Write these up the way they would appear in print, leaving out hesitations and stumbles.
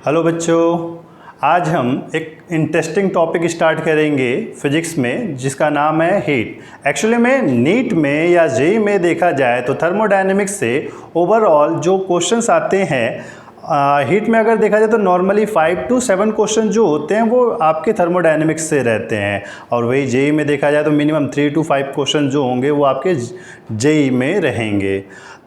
Hello बच्चों, आज हम एक इंटरेस्टिंग टॉपिक स्टार्ट करेंगे फिजिक्स में जिसका नाम है हीट। एक्चुअली में नीट में या जेईई में देखा जाए तो थर्मोडायनेमिक्स से ओवरऑल जो क्वेश्चंस आते हैं हीट में अगर देखा जाए तो नॉर्मली 5 to 7 क्वेश्चन जो होते हैं वो आपके थर्मोडायनेमिक्स से रहते हैं, और वही जेईई में देखा जाए तो मिनिमम 3 to 5 क्वेश्चन जो होंगे वो आपके जेईई में रहेंगे।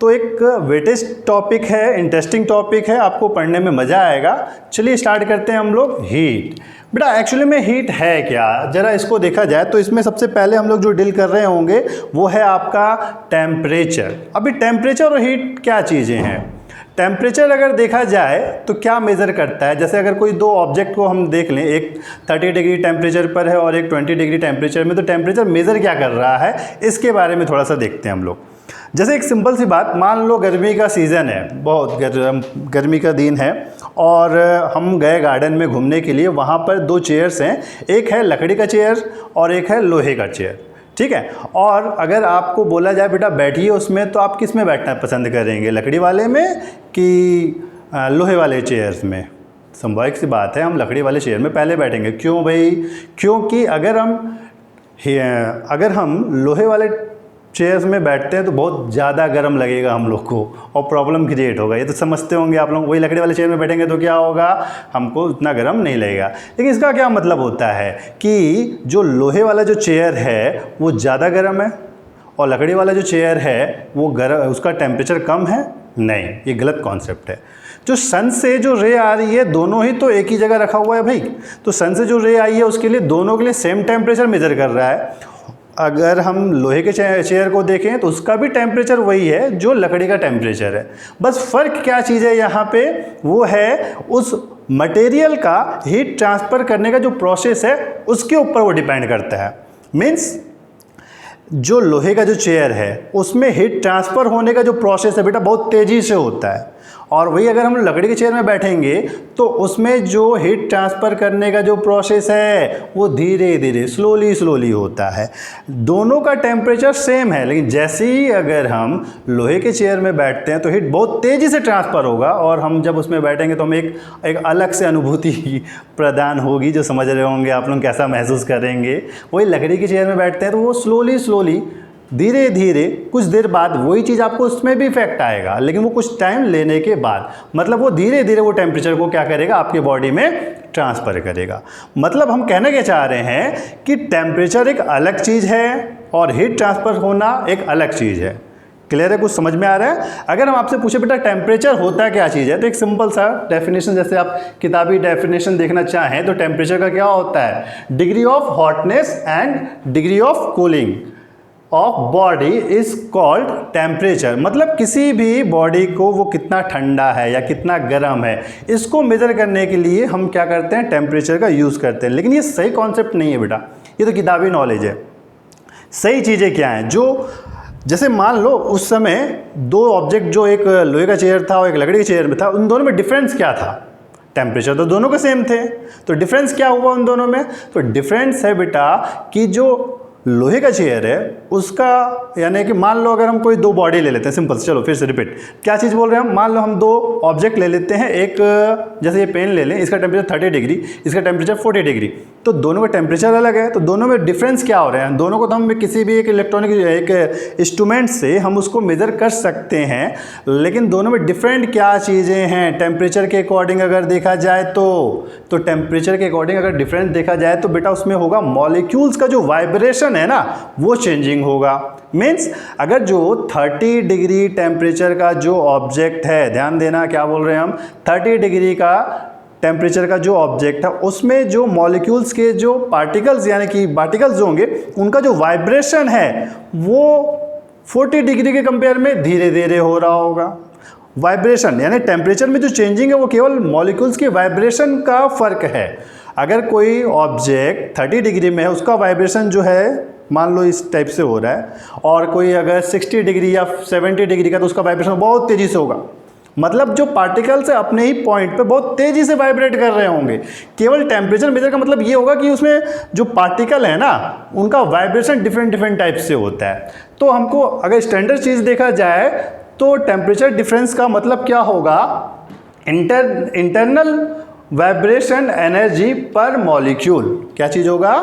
तो एक वेटेज टॉपिक है, इंटरेस्टिंग टॉपिक है, आपको पढ़ने में मज़ा आएगा। चलिए स्टार्ट करते हैं हम लोग। हीट बेटा एक्चुअली में हीट है क्या, ज़रा इसको देखा जाए तो इसमें सबसे पहले हम लोग जो डील कर रहे होंगे वो है आपका टेम्परेचर। अभी टेम्परेचर और हीट क्या चीज़ें हैं। टेम्परेचर अगर देखा जाए तो क्या मेज़र करता है, जैसे अगर कोई दो ऑब्जेक्ट को हम देख लें, एक 30 डिग्री टेम्परेचर पर है और एक 20 डिग्री टेम्परेचर में, तो टेम्परेचर मेज़र क्या कर रहा है इसके बारे में थोड़ा सा देखते हैं हम लोग। जैसे एक सिंपल सी बात, मान लो गर्मी का सीज़न है, बहुत गर्मी का दिन है और हम गए गार्डन में घूमने के लिए। वहाँ पर दो चेयर्स हैं, एक है लकड़ी का चेयर और एक है लोहे का चेयर, ठीक है। और अगर आपको बोला जाए बेटा बैठिए उसमें, तो आप किस में बैठना पसंद करेंगे, लकड़ी वाले में कि लोहे वाले चेयर्स में। स्वाभाविक सी बात है हम लकड़ी वाले चेयर में पहले बैठेंगे। क्यों भाई? क्योंकि अगर हम लोहे वाले चेयर्स में बैठते हैं तो बहुत ज़्यादा गर्म लगेगा हम लोग को और प्रॉब्लम क्रिएट होगा। ये तो समझते होंगे आप लोग। वही लकड़ी वाले चेयर में बैठेंगे तो क्या होगा, हमको उतना गर्म नहीं लगेगा। लेकिन इसका क्या मतलब होता है कि जो लोहे वाला जो चेयर है वो ज़्यादा गर्म है और लकड़ी वाला जो चेयर है वो गर्म, उसका टेम्परेचर कम है। नहीं, ये गलत कॉन्सेप्ट है। जो सन से जो रे आ रही है दोनों ही तो एक ही जगह रखा हुआ है भाई। तो सन से जो रे आई है उसके लिए दोनों के लिए सेम टेम्परेचर मेजर कर रहा है। अगर हम लोहे के चेयर को देखें तो उसका भी टेम्परेचर वही है जो लकड़ी का टेम्परेचर है। बस फ़र्क क्या चीज़ है यहाँ पे, वो है उस मटेरियल का हीट ट्रांसफ़र करने का जो प्रोसेस है उसके ऊपर वो डिपेंड करता है। मीन्स जो लोहे का जो चेयर है उसमें हीट ट्रांसफ़र होने का जो प्रोसेस है बेटा बहुत तेज़ी से होता है, और वही अगर हम लकड़ी के चेयर में बैठेंगे तो उसमें जो हीट ट्रांसफ़र करने का जो प्रोसेस है वो धीरे धीरे स्लोली होता है। दोनों का टेम्परेचर सेम है, लेकिन जैसे ही अगर हम लोहे के चेयर में बैठते हैं तो हीट बहुत तेज़ी से ट्रांसफ़र होगा, और हम जब उसमें बैठेंगे तो हम एक अलग से अनुभूति प्रदान होगी, जो समझ रहे होंगे आप लोग कैसा महसूस करेंगे। वही लकड़ी के चेयर में बैठते हैं तो वो स्लोली धीरे धीरे कुछ देर बाद वही चीज़ आपको उसमें भी इफेक्ट आएगा, लेकिन वो कुछ टाइम लेने के बाद, मतलब वो धीरे धीरे वो टेम्परेचर को क्या करेगा, आपके बॉडी में ट्रांसफ़र करेगा। मतलब हम कहना क्या चाह रहे हैं कि टेम्परेचर एक अलग चीज़ है और हीट ट्रांसफ़र होना एक अलग चीज़ है। क्लियर है? कुछ समझ में आ रहा है? अगर हम आपसे पूछे बेटा टेम्परेचर होता क्या चीज़ है, तो एक सिंपल सा डेफिनेशन, जैसे आप किताबी डेफिनेशन देखना चाहें तो टेम्परेचर का क्या होता है, degree of hotness and degree of cooling of body is called temperature. मतलब किसी भी बॉडी को वो कितना ठंडा है या कितना गर्म है, इसको मेजर करने के लिए हम क्या करते हैं, टेम्परेचर का यूज़ करते हैं। लेकिन ये सही कॉन्सेप्ट नहीं है बेटा, ये तो किताबी नॉलेज है। सही चीज़ें क्या हैं, जो जैसे मान लो उस समय दो ऑब्जेक्ट, जो एक लोहे का चेयर था और एक लकड़ी के चेयर में था, उन दोनों में डिफरेंस क्या था, टेम्परेचर तो दोनों के सेम थे, तो डिफरेंस क्या हुआ उन दोनों में, तो डिफरेंस है बेटा कि जो लोहे का चेयर है उसका, यानी कि मान लो अगर हम कोई दो बॉडी ले लेते हैं, सिंपल, चलो फिर से रिपीट, क्या चीज़ बोल रहे हैं हम, मान लो हम दो ऑब्जेक्ट ले लेते हैं, एक जैसे ये पेन ले लें, इसका टेम्परेचर 30 डिग्री, इसका टेम्परेचर 40 डिग्री, तो दोनों का टेम्परेचर अलग है, तो दोनों में डिफरेंस क्या हो रहे हैं, दोनों को तो हम किसी भी एक इलेक्ट्रॉनिक एक इंस्ट्रूमेंट से हम उसको मेज़र कर सकते हैं, लेकिन दोनों में डिफरेंट क्या चीज़ें हैं टेम्परेचर के अकॉर्डिंग अगर देखा जाए तो टेम्परेचर के अकॉर्डिंग अगर डिफरेंस देखा जाए तो बेटा उसमें होगा मॉलिक्यूल्स का जो वाइब्रेशन है ना वो चेंजिंग होगा। मीन्स अगर जो 30 डिग्री टेम्परेचर का जो ऑब्जेक्ट है, ध्यान देना क्या बोल रहे हैं हम, 30 डिग्री का टेम्परेचर का जो ऑब्जेक्ट है उसमें जो मॉलिक्यूल्स के जो पार्टिकल्स, यानी कि पार्टिकल्स जो होंगे उनका जो वाइब्रेशन है वो 40 डिग्री के कंपेयर में धीरे धीरे हो रहा होगा। वाइब्रेशन यानी टेम्परेचर में जो चेंजिंग है वो केवल मॉलिक्यूल्स के वाइब्रेशन का फ़र्क है। अगर कोई ऑब्जेक्ट 30 डिग्री में है उसका वाइब्रेशन जो है मान लो इस टाइप से हो रहा है, और कोई अगर 60 डिग्री या 70 डिग्री का तो उसका वाइब्रेशन बहुत तेज़ी से होगा। मतलब जो पार्टिकल्स है अपने ही पॉइंट पे बहुत तेज़ी से वाइब्रेट कर रहे होंगे। केवल टेम्परेचर मेजर का मतलब ये होगा कि उसमें जो पार्टिकल है ना उनका वाइब्रेशन डिफरेंट टाइप से होता है। तो हमको अगर स्टैंडर्ड चीज़ देखा जाए तो टेम्परेचर डिफरेंस का मतलब क्या होगा, इंटरनल वाइब्रेशन एनर्जी पर मॉलिक्यूल, क्या चीज़ होगा,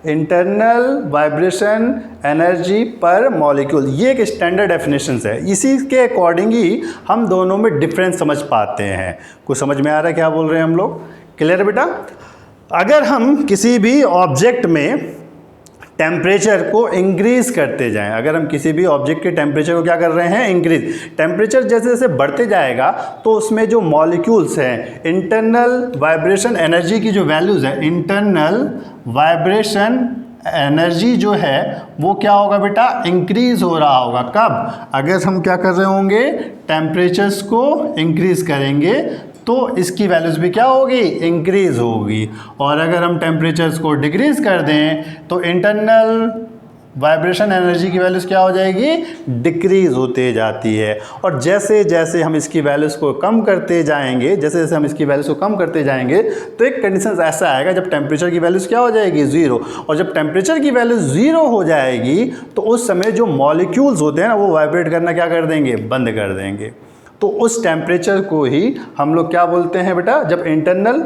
इंटरनल वाइब्रेशन एनर्जी पर मॉलिक्यूल। ये एक स्टैंडर्ड डेफिनेशन है, इसी के अकॉर्डिंग ही हम दोनों में डिफरेंस समझ पाते हैं। कुछ समझ में आ रहा है क्या बोल रहे हैं हम लोग, क्लियर बेटा। अगर हम किसी भी ऑब्जेक्ट में टेम्परेचर को इंक्रीज़ करते जाएं, अगर हम किसी भी ऑब्जेक्ट के टेम्परेचर को क्या कर रहे हैं, इंक्रीज, टेम्परेचर जैसे जैसे बढ़ते जाएगा तो उसमें जो मॉलिक्यूल्स हैं, इंटरनल वाइब्रेशन एनर्जी की जो वैल्यूज़ है, इंटरनल वाइब्रेशन एनर्जी जो है वो क्या होगा बेटा, इंक्रीज़ हो रहा होगा। कब, अगर हम क्या कर रहे होंगे, टेम्परेचर्स को इंक्रीज़ करेंगे तो इसकी वैल्यूज़ भी क्या होगी, इंक्रीज़ होगी। और अगर हम टेम्परेचर्स को डिक्रीज़ कर दें तो इंटरनल वाइब्रेशन एनर्जी की वैल्यूज़ क्या हो जाएगी, डिक्रीज़ होते जाती है। और जैसे जैसे हम इसकी वैल्यूज़ को कम करते जाएंगे, जैसे जैसे हम इसकी वैल्यूज़ को कम करते जाएंगे तो एक कंडीशन ऐसा आएगा जब टेम्परेचर की वैल्यूज़ क्या हो जाएगी, ज़ीरो। और जब टेम्परेचर की वैल्यू ज़ीरो हो जाएगी तो उस समय जो मॉलिक्यूल्स होते हैं ना वो वाइब्रेट करना क्या कर देंगे, बंद कर देंगे। तो उस टेम्परेचर को ही हम लोग क्या बोलते हैं बेटा, जब इंटरनल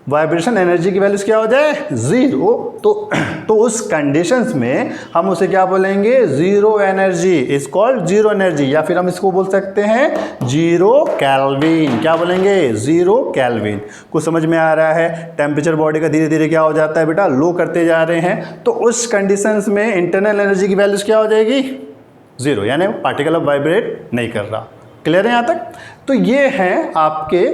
वाइब्रेशन एनर्जी की वैल्यूज़ क्या हो जाए, ज़ीरो, तो उस कंडीशंस में हम उसे क्या बोलेंगे, zero energy, is called zero energy. या फिर हम इसको बोल सकते हैं ज़ीरो केल्विन। क्या बोलेंगे, ज़ीरो केल्विन। कुछ समझ में आ रहा है। टेम्परेचर बॉडी का धीरे धीरे क्या हो जाता है बेटा, लो करते जा रहे हैं, तो उस कंडीशंस में इंटरनल एनर्जी की वैल्यूज़ क्या हो जाएगी, ज़ीरो, यानी पार्टिकल अब वाइब्रेट नहीं कर रहा। क्लियर है यहाँ तक। तो ये हैं आपके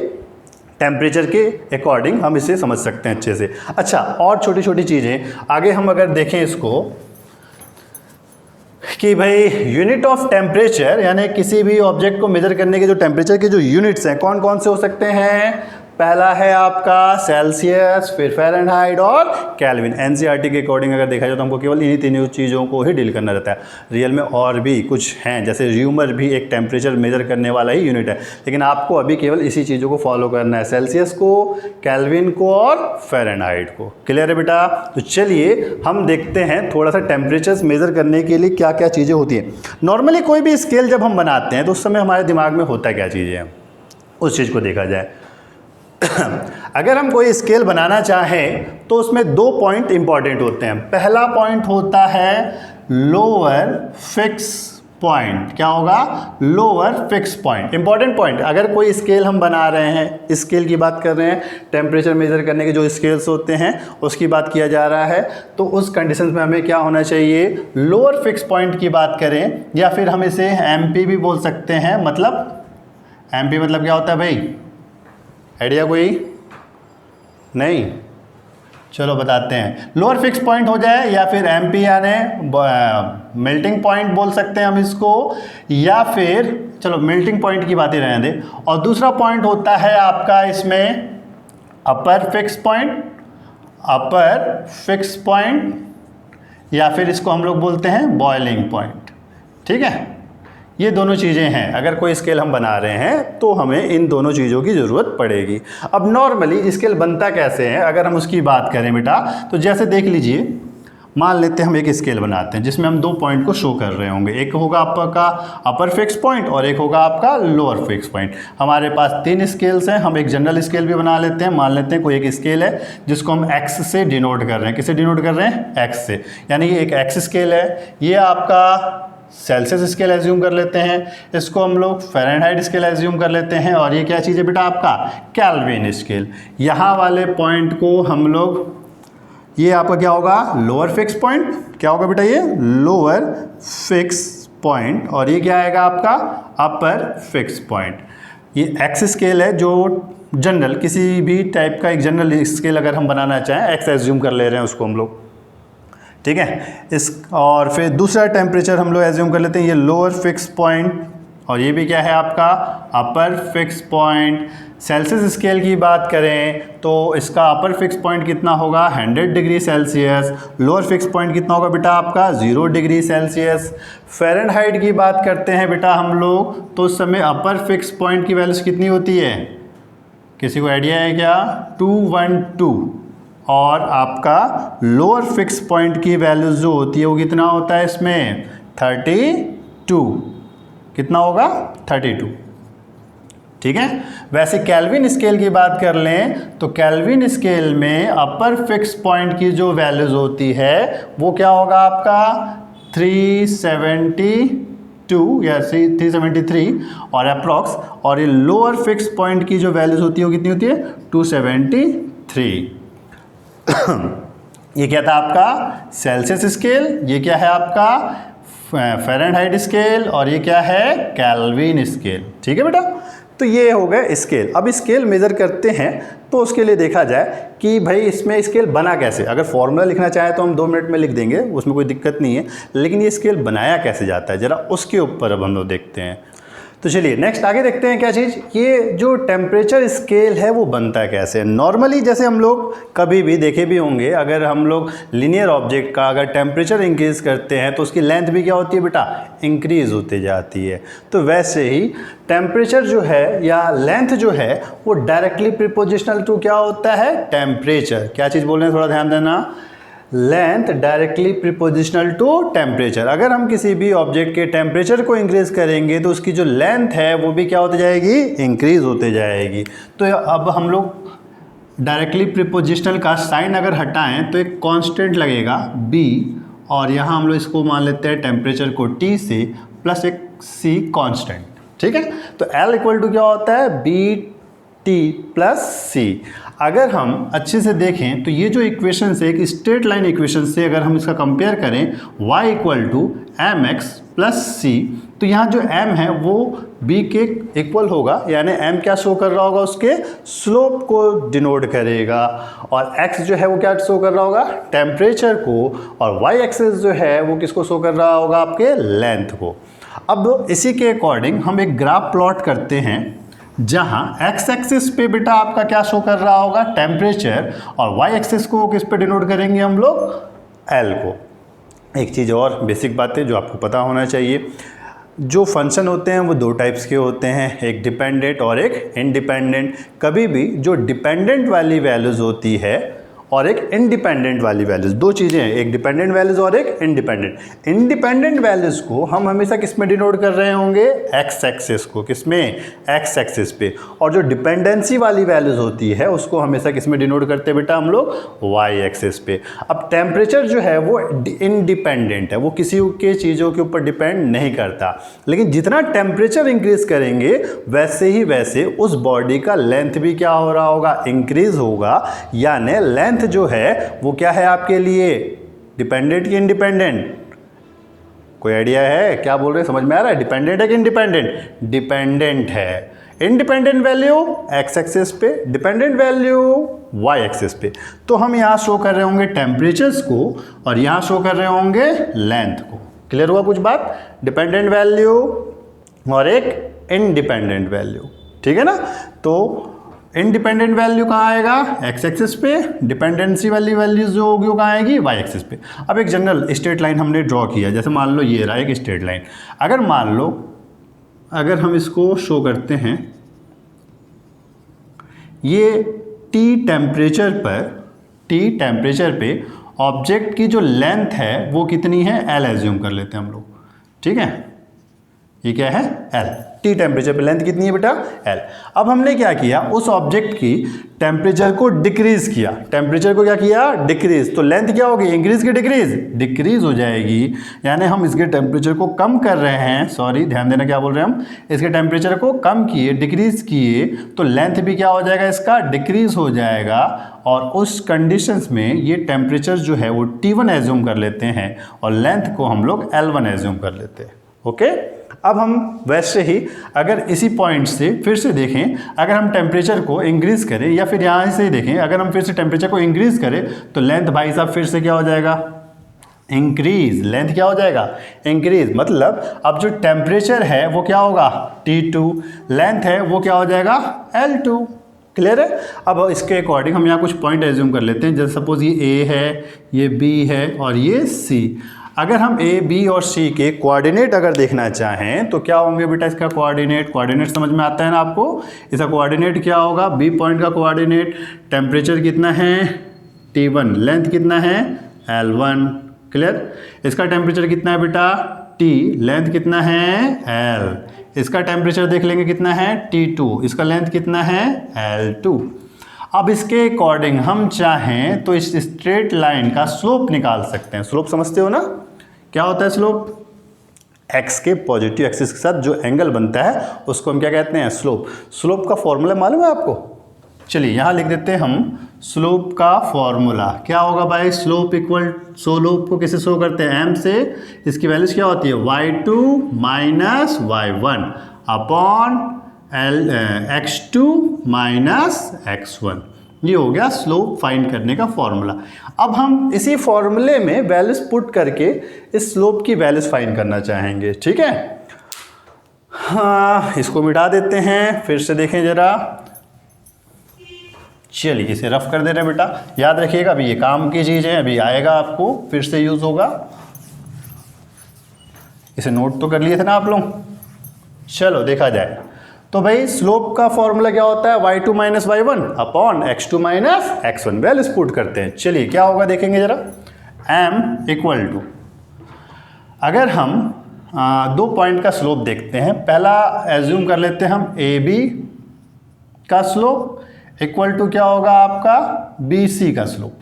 टेम्परेचर के अकॉर्डिंग हम इसे समझ सकते हैं अच्छे से। अच्छा, और छोटी छोटी चीज़ें आगे हम अगर देखें इसको कि भाई यूनिट ऑफ टेम्परेचर, यानी किसी भी ऑब्जेक्ट को मेजर करने के जो टेम्परेचर के जो यूनिट्स हैं कौन कौन से हो सकते हैं। पहला है आपका सेल्सियस, फिर फ़ारेनहाइट और केल्विन। एनसीईआरटी के अकॉर्डिंग अगर देखा जाए तो हमको केवल इन्हीं तीनों चीज़ों को ही डील करना रहता है। रियल में और भी कुछ हैं, जैसे र्यूमर भी एक टेम्परेचर मेजर करने वाला ही यूनिट है, लेकिन आपको अभी केवल इसी चीज़ों को फॉलो करना है, सेल्सियस को, केल्विन को और फ़ारेनहाइट को। क्लियर है बेटा। तो चलिए हम देखते हैं थोड़ा सा टेम्परेचर्स मेज़र करने के लिए क्या क्या चीज़ें होती हैं। नॉर्मली कोई भी स्केल जब हम बनाते हैं तो उस समय हमारे दिमाग में होता क्या चीज़ें हैं, उस चीज़ को देखा जाए। अगर हम कोई स्केल बनाना चाहें तो उसमें दो पॉइंट इंपॉर्टेंट होते हैं। पहला पॉइंट होता है लोअर फिक्स पॉइंट। क्या होगा, lower fix point, important point. अगर कोई स्केल हम बना रहे हैं, स्केल की बात कर रहे हैं, टेम्परेचर मेजर करने के जो स्केल्स होते हैं उसकी बात किया जा रहा है, तो उस कंडीशन में हमें क्या होना चाहिए, लोअर फिक्स पॉइंट की बात करें, या फिर हम इसे एमपी भी बोल सकते हैं। मतलब एमपी मतलब क्या होता है भाई, आइडिया कोई नहीं, चलो बताते हैं। लोअर फिक्स पॉइंट हो जाए, या फिर एमपी यानी मेल्टिंग पॉइंट बोल सकते हैं हम इसको, या फिर चलो मेल्टिंग पॉइंट की बात ही रहने दें। और दूसरा पॉइंट होता है आपका इसमें upper fix point, upper fix point, या फिर इसको हम लोग बोलते हैं बॉइलिंग पॉइंट। ठीक है, ये दोनों चीज़ें हैं। अगर कोई स्केल हम बना रहे हैं तो हमें इन दोनों चीज़ों की ज़रूरत पड़ेगी। अब नॉर्मली स्केल बनता कैसे है अगर हम उसकी बात करें बेटा, तो जैसे देख लीजिए, मान लेते हैं हम एक स्केल बनाते हैं जिसमें हम दो पॉइंट को शो कर रहे होंगे। एक होगा आपका अपर फिक्स पॉइंट और एक होगा आपका लोअर फिक्स पॉइंट। हमारे पास तीन स्केल्स हैं, हम एक जनरल स्केल भी बना लेते हैं। मान लेते हैं कोई एक स्केल है जिसको हम एक्स से डिनोट कर रहे हैं। किससे डिनोट कर रहे हैं, एक्स से, यानी ये एक एक्स स्केल है। ये आपका सेल्सियस स्केल एज्यूम कर लेते हैं, इसको हम लोग फ़ारेनहाइट स्केल एज्यूम कर लेते हैं, और ये क्या चीज़ है बेटा आपका केल्विन स्केल। यहाँ वाले पॉइंट को हम लोग, ये आपका क्या होगा, लोअर फिक्स पॉइंट। क्या होगा बेटा, ये लोअर फिक्स पॉइंट, और ये क्या आएगा आपका अपर फिक्स पॉइंट। ये एक्स स्केल है जो जनरल, किसी भी टाइप का एक जनरल स्केल अगर हम बनाना चाहें, एक्स एज्यूम कर ले रहे हैं उसको हम लोग, ठीक है। इस और फिर दूसरा टेम्परेचर हम लोग एज्यूम कर लेते हैं, ये लोअर फिक्स पॉइंट, और ये भी क्या है आपका upper fix point. Celsius scale की बात करें तो इसका अपर फिक्स पॉइंट कितना होगा, 100 degree Celsius. Lower fix point कितना होगा बेटा आपका 0 डिग्री सेल्सियस। फ़ारेनहाइट की बात करते हैं बेटा हम लोग, तो उस समय अपर फिक्स पॉइंट की वैल्यूज़ कितनी होती है, किसी को आइडिया है क्या, 212। और आपका लोअर फिक्स पॉइंट की वैल्यूज़ जो होती है वो कितना होता है इसमें, 32। कितना होगा, 32। ठीक है। वैसे केल्विन स्केल की बात कर लें तो केल्विन स्केल में अपर फिक्स पॉइंट की जो वैल्यूज होती है वो क्या होगा आपका 372 या 373 और अप्रॉक्स, और ये लोअर फिक्स पॉइंट की जो वैल्यूज होती है वो कितनी होती है 273। ये क्या था आपका सेल्सियस स्केल, ये क्या है आपका फ़ारेनहाइट स्केल, और ये क्या है केल्विन स्केल। ठीक है बेटा, तो ये हो गए स्केल। अब स्केल मेज़र करते हैं तो उसके लिए देखा जाए कि भाई इसमें स्केल बना कैसे। अगर फॉर्मूला लिखना चाहे तो हम 2 मिनट में लिख देंगे, उसमें कोई दिक्कत नहीं है, लेकिन ये स्केल बनाया कैसे जाता है ज़रा उसके ऊपर अब हम लोग देखते हैं। तो चलिए नेक्स्ट आगे देखते हैं क्या चीज़, ये जो टेम्परेचर स्केल है वो बनता है कैसे। नॉर्मली जैसे हम लोग कभी भी देखे भी होंगे, अगर हम लोग लीनियर ऑब्जेक्ट का अगर टेम्परेचर इंक्रीज़ करते हैं तो उसकी लेंथ भी क्या होती है बेटा, इंक्रीज़ होती जाती है। तो वैसे ही टेम्परेचर जो है या लेंथ जो है वो डायरेक्टली प्रीपोजिशनल टू क्या होता है, टेम्परेचर। क्या चीज़ बोल रहे हैं थोड़ा ध्यान देना, length directly prepositional to temperature. अगर हम किसी भी ऑब्जेक्ट के टेम्परेचर को इंक्रीज करेंगे तो उसकी जो लेंथ है वो भी क्या होती जाएगी, इंक्रीज होते जाएगी। तो अब हम लोग डायरेक्टली प्रीपोजिशनल का साइन अगर हटाएं तो एक कांस्टेंट लगेगा b, और यहाँ हम लोग इसको मान लेते हैं टेम्परेचर को T से प्लस एक c कांस्टेंट। ठीक है, तो L इक्वल टू क्या होता है BT प्लस C। अगर हम अच्छे से देखें तो ये जो इक्वेशन से एक स्ट्रेट लाइन इक्वेशन से अगर हम इसका कंपेयर करें y equal to M X plus C, तो यहाँ जो m है वो b के इक्वल होगा, यानी m क्या शो कर रहा होगा, उसके स्लोप को डिनोट करेगा, और x जो है वो क्या शो कर रहा होगा, टेम्परेचर को, और y एक्सिस जो है वो किसको शो कर रहा होगा, आपके लेंथ को। अब इसी के अकॉर्डिंग हम एक ग्राफ प्लॉट करते हैं जहां x एक्सिस पे बेटा आपका क्या शो कर रहा होगा, टेम्परेचर, और y एक्सिस को किस पे डिनोट करेंगे हम लोग, L को। एक चीज़ और बेसिक बात है जो आपको पता होना चाहिए, जो फंक्शन होते हैं वो 2 टाइप्स के होते हैं, एक डिपेंडेंट और एक इंडिपेंडेंट। कभी भी जो डिपेंडेंट वाली वैल्यूज़ होती है और एक इंडिपेंडेंट वाली वैल्यूज़, 2 चीज़ें हैं, एक डिपेंडेंट वैल्यूज़ और एक इंडिपेंडेंट। इंडिपेंडेंट वैल्यूज़ को हम हमेशा किस में डिनोट कर रहे होंगे, एक्स एक्सिस को, किस में, एक्स एक्सिस पे, और जो डिपेंडेंसी वाली वैल्यूज़ होती है उसको हमेशा किस में डिनोट करते हैं बेटा हम लोग, वाई एक्सिस पे। अब टेम्परेचर जो है वो इंडिपेंडेंट है, वो किसी के चीज़ों के ऊपर डिपेंड नहीं करता, लेकिन जितना टेम्परेचर इंक्रीज करेंगे वैसे ही वैसे उस बॉडी का लेंथ भी क्या हो रहा होगा, इंक्रीज होगा। यानी लेंथ जो है वो क्या है आपके लिए, डिपेंडेंट कि इंडिपेंडेंट, कोई आइडिया है क्या बोल रहे हैं, समझ में आ रहा है, डिपेंडेंट है कि इंडिपेंडेंट, डिपेंडेंट है। इंडिपेंडेंट वैल्यू एक्स एक्सिस पे, डिपेंडेंट वैल्यू वाई एक्सिस पे। तो हम यहाँ शो कर रहे होंगे टेम्परेचर्स को और यहाँ शो कर रहे होंगे लेंथ को। क्लियर हुआ कुछ बात, डिपेंडेंट वैल्यू और एक इंडिपेंडेंट वैल्यू, ठीक है ना। तो इंडिपेंडेंट वैल्यू कहाँ आएगा, एक्स एक्सिस पे, डिपेंडेंसी वाली वैल्यूज जो होगी वो कहाँ आएगी, वाई एक्सिस पे। अब एक जनरल स्ट्रेट लाइन हमने ड्रॉ किया, जैसे मान लो ये रहा एक स्ट्रेट लाइन। अगर मान लो अगर हम इसको शो करते हैं, ये टी टेम्परेचर पे ऑब्जेक्ट की जो लेंथ है वो कितनी है, एल एज्यूम कर लेते हैं हम लोग, ठीक है। ये क्या है, एल, टी टेम्परेचर पे लेंथ कितनी है बेटा, एल। अब हमने क्या किया, उस ऑब्जेक्ट की टेम्परेचर को डिक्रीज किया, टेम्परेचर को क्या किया, डिक्रीज, तो लेंथ क्या होगी, इंक्रीज की डिक्रीज, डिक्रीज हो जाएगी। यानी हम इसके टेम्परेचर को कम कर रहे हैं, सॉरी ध्यान देना क्या बोल रहे हैं हम, इसके टेम्परेचर को कम किए, डिक्रीज किए, तो लेंथ भी क्या हो जाएगा, इसका डिक्रीज हो जाएगा। और उस कंडीशंस में ये टेम्परेचर जो है वो T1 एज्यूम कर लेते हैं और लेंथ को हम लोग L1 एज्यूम कर लेते हैं, ओके। अब हम वैसे ही अगर इसी पॉइंट से फिर से देखें, अगर हम टेम्परेचर को इंक्रीज करें, या फिर यहाँ से ही देखें, अगर हम फिर से टेम्परेचर को इंक्रीज करें तो लेंथ भाई साहब फिर से क्या हो जाएगा, इंक्रीज, लेंथ क्या हो जाएगा, इंक्रीज। मतलब अब जो टेम्परेचर है वो क्या होगा, T2, लेंथ है वो क्या हो जाएगा, L2। क्लियर है। अब इसके अकॉर्डिंग हम यहाँ कुछ पॉइंट एज्यूम कर लेते हैं, जैसे सपोज ये A है, ये B है और ये C। अगर हम A, B और C के कोऑर्डिनेट अगर देखना चाहें तो क्या होंगे बेटा, इसका कोऑर्डिनेट समझ में आता है ना आपको। इसका कोऑर्डिनेट क्या होगा, B पॉइंट का कोऑर्डिनेट, टेम्परेचर कितना है T1, लेंथ कितना है L1। क्लियर। इसका टेम्परेचर कितना है बेटा T, लेंथ कितना है L। इसका टेम्परेचर देख लेंगे कितना है T2, इसका लेंथ कितना है L2। अब इसके अकॉर्डिंग हम चाहें तो इस स्ट्रेट लाइन का स्लोप निकाल सकते हैं। स्लोप समझते हो ना, क्या होता है स्लोप? एक्स के पॉजिटिव एक्सिस के साथ जो एंगल बनता है उसको हम क्या कहते हैं? स्लोप। स्लोप का फॉर्मूला मालूम है आपको? चलिए यहाँ लिख देते हैं हम स्लोप का फॉर्मूला। क्या होगा भाई? स्लोप इक्वल, स्लोप को किसे शो करते हैं? m से। इसकी वैल्यूज क्या होती है? y2 minus y1 upon x2 minus x1। ये हो गया स्लोप फाइंड करने का फॉर्मूला। अब हम इसी फॉर्मूले में वैल्यूज पुट करके इस स्लोप की वैल्यूज फाइंड करना चाहेंगे, ठीक है? हाँ, इसको मिटा देते हैं, फिर से देखें जरा। चलिए इसे रफ कर दे रहे हैं बेटा। याद रखिएगा अभी ये काम की चीज़ है, अभी आएगा आपको फिर से यूज़ होगा। इसे नोट तो कर लिए थे ना आप लोग? चलो देखा जाए तो भाई स्लोप का फॉर्मूला क्या होता है? y2 minus y1 upon x2 minus x1। Values put करते हैं। चलिए क्या होगा देखेंगे जरा। m इक्वल टू, अगर हम 2 पॉइंट का स्लोप देखते हैं, पहला एज्यूम कर लेते हैं हम AB का स्लोप इक्वल टू क्या होगा आपका? BC का स्लोप।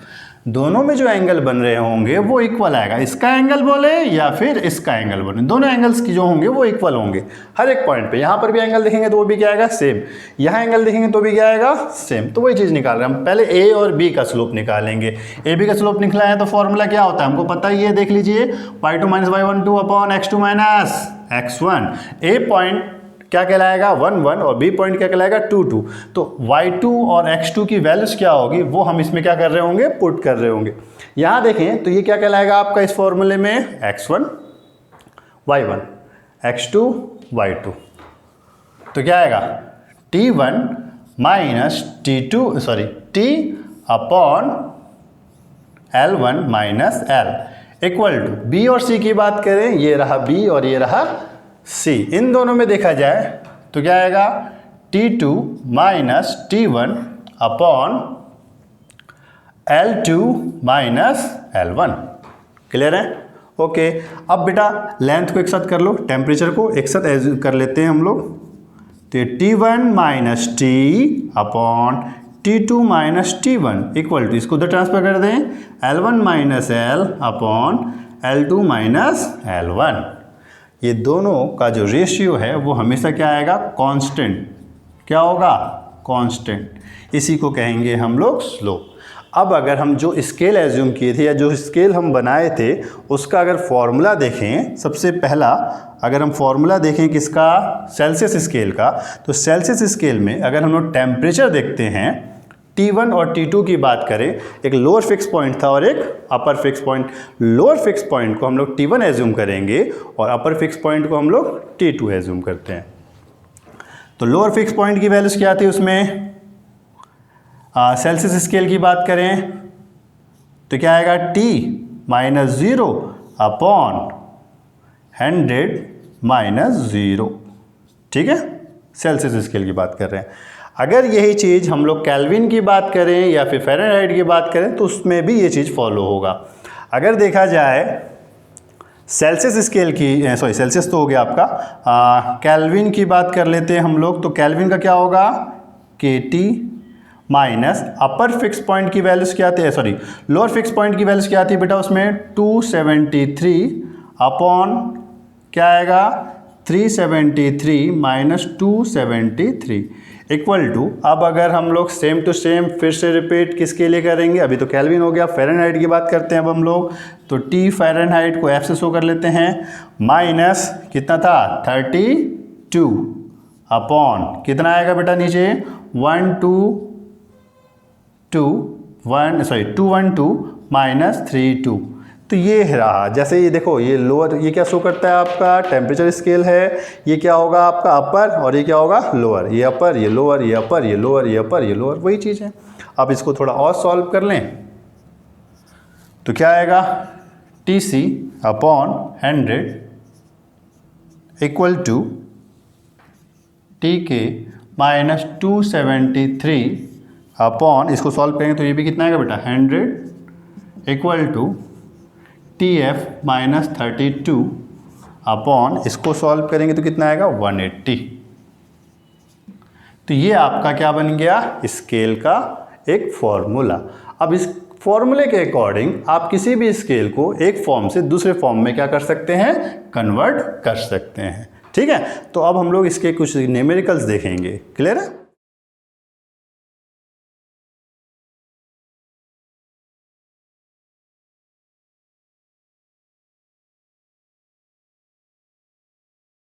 दोनों में जो एंगल बन रहे होंगे वो इक्वल आएगा। इसका एंगल बोले या फिर इसका एंगल बोले, दोनों एंगल्स की जो होंगे वो इक्वल होंगे हर एक पॉइंट पे। यहाँ पर भी एंगल देखेंगे तो वो भी क्या आएगा? सेम। यहाँ एंगल देखेंगे तो भी क्या आएगा? सेम। तो वही चीज़ निकाल रहे हैं हम। पहले ए और बी का स्लोप निकालेंगे। ए बी का स्लोप निकला है तो फॉर्मूला क्या होता है हमको पता ही है, देख लीजिए। y2 minus y12 upon x2 minus x1। ए पॉइंट क्या कहलाएगा? 1 1 और बी पॉइंट क्या कहलाएगा? 2 2। तो y2 और x2 की वैल्यूज क्या होगी वो हम इसमें क्या कर रहे होंगे? पुट कर रहे होंगे। यहाँ देखें तो ये क्या कहलाएगा आपका इस फॉर्मूले में? x1 y1 x2 y2। तो क्या आएगा? t1 minus t2 sorry t upon l1 minus l equal to b और c की बात करें, ये रहा b और ये रहा C। इन दोनों में देखा जाए तो क्या आएगा? T2 minus T1 upon L2 minus L1। Clear है? ओके। अब बेटा लेंथ को एक साथ कर लो, टेम्परेचर को एक साथ कर लेते हैं हम लोग। तो T1 minus T upon T2 minus T1 equal to, इसको उधर ट्रांसफर कर दें, L1 minus L upon L2 minus L1। ये दोनों का जो रेशियो है वो हमेशा क्या आएगा? कांस्टेंट। क्या होगा? कांस्टेंट। इसी को कहेंगे हम लोग स्लोप। अब अगर हम जो स्केल एज्यूम किए थे या जो स्केल हम बनाए थे उसका अगर फॉर्मूला देखें, सबसे पहला अगर हम फॉर्मूला देखें किसका? सेल्सियस स्केल का। तो सेल्सियस स्केल में अगर हम लोग टेम्परेचर देखते हैं, T1 और T2 की बात करें, एक लोअर फिक्स पॉइंट था और एक upper fix point. Lower fix point को हम लोग T1 एज्यूम करेंगे और अपर फिक्स पॉइंट को हम लोग T2 एज्यूम करते हैं। तो लोअर फिक्स पॉइंट की वैल्यूज क्या थी उसमें? सेल्सियस स्केल की बात करें तो क्या आएगा? T minus 0 upon 100 minus 0। ठीक है, सेल्सियस स्केल की बात कर रहे हैं। अगर यही चीज़ हम लोग केल्विन की बात करें या फिर फ़ारेनहाइट की बात करें तो उसमें भी ये चीज़ फॉलो होगा। अगर देखा जाए सेल्सियस स्केल की, सॉरी सेल्सियस तो हो गया आपका, केल्विन की बात कर लेते हैं हम लोग। तो केल्विन का क्या होगा? KT minus upper fix point की वैल्यूज क्या थी, सॉरी लोअर फिक्स पॉइंट की वैल्यूज क्या थी बेटा? उसमें 273 अपॉन क्या आएगा? 373 माइनस 273 इक्वल टू, अब अगर हम लोग सेम टू सेम फिर से रिपीट किसके लिए करेंगे? अभी तो केल्विन हो गया, फ़ारेनहाइट की बात करते हैं अब हम लोग। तो T फ़ारेनहाइट को F से शो कर लेते हैं, माइनस कितना था? 32 अपॉन कितना आएगा बेटा नीचे? 212 माइनस 32। तो ये रहा। जैसे ये देखो, ये लोअर, ये क्या शो करता है आपका? टेम्परेचर स्केल है। ये क्या होगा आपका? अपर, और ये क्या होगा? लोअर। ये अपर, ये लोअर, ये अपर, ये लोअर, ये अपर, ये लोअर, वही चीज़ है। अब इसको थोड़ा और सॉल्व कर लें तो क्या आएगा? TC upon 100 equal to TK minus 273 upon, इसको सॉल्व करेंगे तो ये भी कितना आएगा बेटा? 100 equal to TF minus 32 upon इसको सॉल्व करेंगे तो कितना आएगा 180। तो ये आपका क्या बन गया, स्केल का एक फॉर्मूला। अब इस फॉर्मूले के अकॉर्डिंग आप किसी भी स्केल को एक फॉर्म से दूसरे फॉर्म में क्या कर सकते हैं, कन्वर्ट कर सकते हैं। ठीक है, तो अब हम लोग इसके कुछ न्यूमेरिकल्स देखेंगे। क्लियर है।